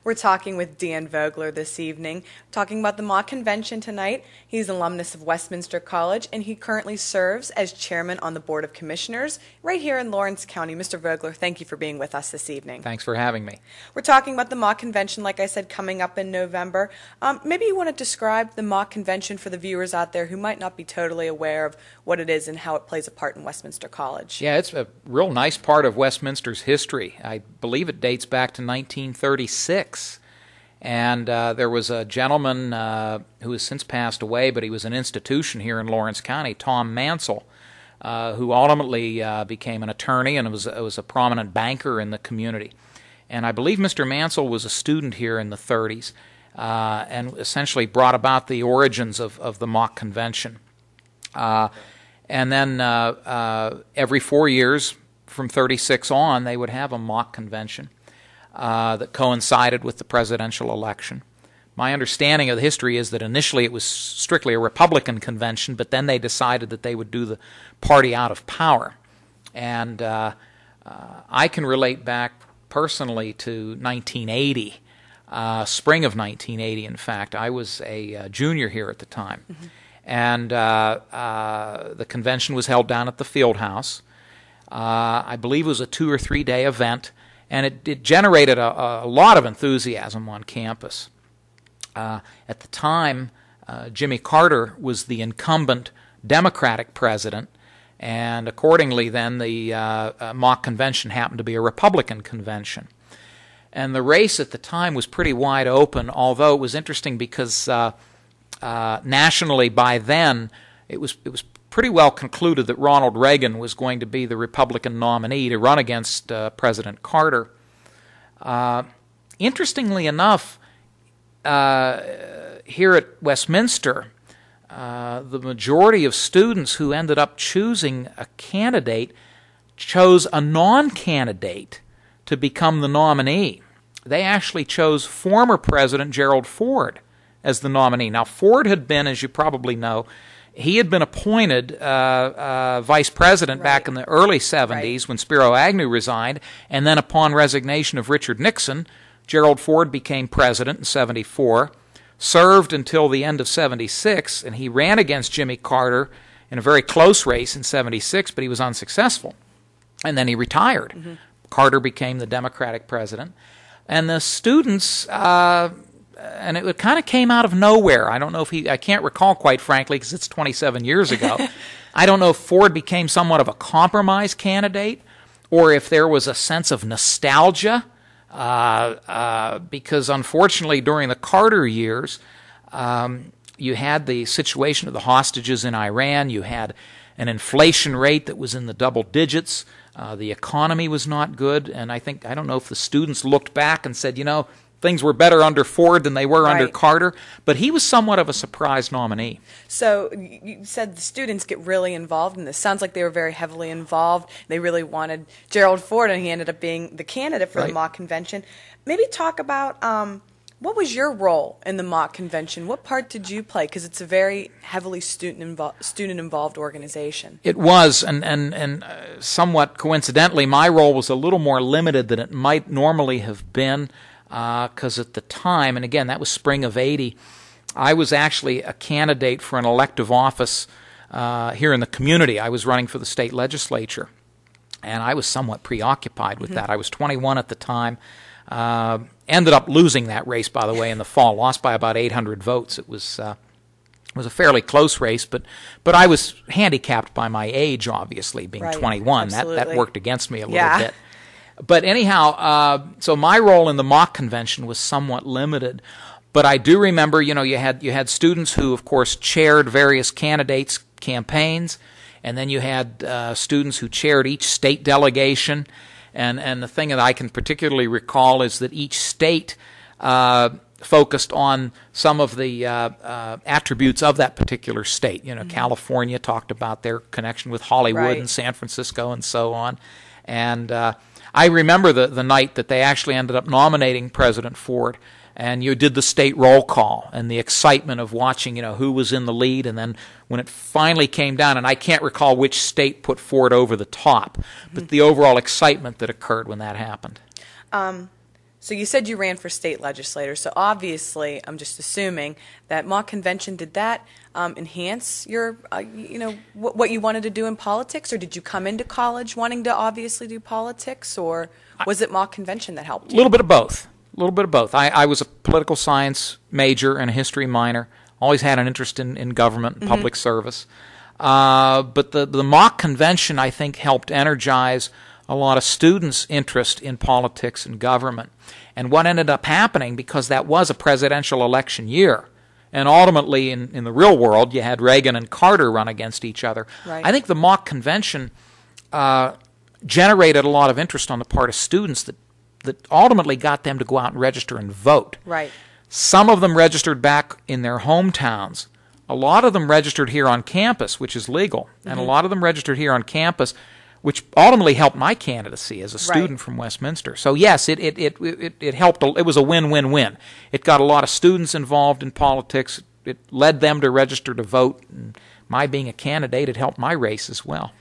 We're talking with Dan Vogler this evening, talking about the Mock Convention tonight. He's an alumnus of Westminster College, and he currently serves as chairman on the Board of Commissioners right here in Lawrence County. Mr. Vogler, thank you for being with us this evening. Thanks for having me. We're talking about the Mock Convention, like I said, coming up in November. Maybe you want to describe the Mock Convention for the viewers out there who might not be totally aware of what it is and how it plays a part in Westminster College. Yeah, it's a real nice part of Westminster's history. I believe it dates back to 1936. And there was a gentleman who has since passed away, but he was an institution here in Lawrence County, Tom Mansell, who ultimately became an attorney and was a prominent banker in the community. And I believe Mr. Mansell was a student here in the 30s and essentially brought about the origins of the Mock Convention. And then every 4 years from 36 on, they would have a mock convention that coincided with the presidential election. My understanding of the history is that initially it was strictly a Republican convention, but then they decided that they would do the party out of power. And I can relate back personally to 1980, spring of 1980, in fact. I was a junior here at the time. Mm-hmm. And the convention was held down at the field house. I believe it was a 2 or 3 day event, and it generated a lot of enthusiasm on campus. At the time, Jimmy Carter was the incumbent Democratic president, and accordingly then the mock convention happened to be a Republican convention. And the race at the time was pretty wide open, although it was interesting because nationally by then it was pretty well concluded that Ronald Reagan was going to be the Republican nominee to run against President Carter. Interestingly enough, here at Westminster, the majority of students who ended up choosing a candidate chose a non-candidate to become the nominee. They actually chose former President Gerald Ford as the nominee. Now, Ford had been, as you probably know, he had been appointed vice president back in the early 70s when Spiro Agnew resigned, and then upon resignation of Richard Nixon, Gerald Ford became president in 74, served until the end of 76, and he ran against Jimmy Carter in a very close race in 76, but he was unsuccessful. And then he retired. Mm-hmm. Carter became the Democratic president. And the students... and it kind of came out of nowhere. I don't know if I can't recall quite frankly because it's 27 years ago. I don't know if Ford became somewhat of a compromise candidate or if there was a sense of nostalgia because unfortunately during the Carter years you had the situation of the hostages in Iran. You had an inflation rate that was in the double digits. The economy was not good. And I don't know if the students looked back and said, you know, things were better under Ford than they were under Carter, but he was somewhat of a surprise nominee. So you said the students get really involved in this. Sounds like they were very heavily involved. They really wanted Gerald Ford, and he ended up being the candidate for the mock convention. Maybe talk about what was your role in the mock convention? What part did you play? Because it's a very heavily student-involved organization. It was, and somewhat coincidentally, my role was a little more limited than it might normally have been. Because at the time, and again, that was spring of 80, I was actually a candidate for an elective office here in the community. I was running for the state legislature, and I was somewhat preoccupied with that. I was 21 at the time. Ended up losing that race, by the way, in the fall. Lost by about 800 votes. It was a fairly close race, but I was handicapped by my age, obviously, being 21. That worked against me a little bit. But anyhow, so my role in the mock convention was somewhat limited. But I do remember, you know, you had students who, of course, chaired various candidates' campaigns, and then you had students who chaired each state delegation. And the thing that I can particularly recall is that each state focused on some of the attributes of that particular state. You know, California talked about their connection with Hollywood and San Francisco and so on. And I remember the night that they actually ended up nominating President Ford, and you did the state roll call and the excitement of watching, you know, who was in the lead, and then when it finally came down, and I can't recall which state put Ford over the top, but the overall excitement that occurred when that happened. So you said you ran for state legislator, so obviously, I'm just assuming that mock convention, did that enhance your, what you wanted to do in politics, or did you come into college wanting to obviously do politics, or was it mock convention that helped you? A little bit of both. A little bit of both. I was a political science major and a history minor. Always had an interest in government and public service. But the mock convention, I think, helped energize a lot of students' interest in politics and government. And what ended up happening, because that was a presidential election year, and ultimately in the real world you had Reagan and Carter run against each other, right. I think the mock convention generated a lot of interest on the part of students that ultimately got them to go out and register and vote. Right. Some of them registered back in their hometowns. A lot of them registered here on campus, which is legal, and a lot of them registered here on campus, which ultimately helped my candidacy as a student from Westminster. So yes, it helped. It was a win-win-win. It got a lot of students involved in politics. It led them to register to vote. And my being a candidate, it helped my race as well.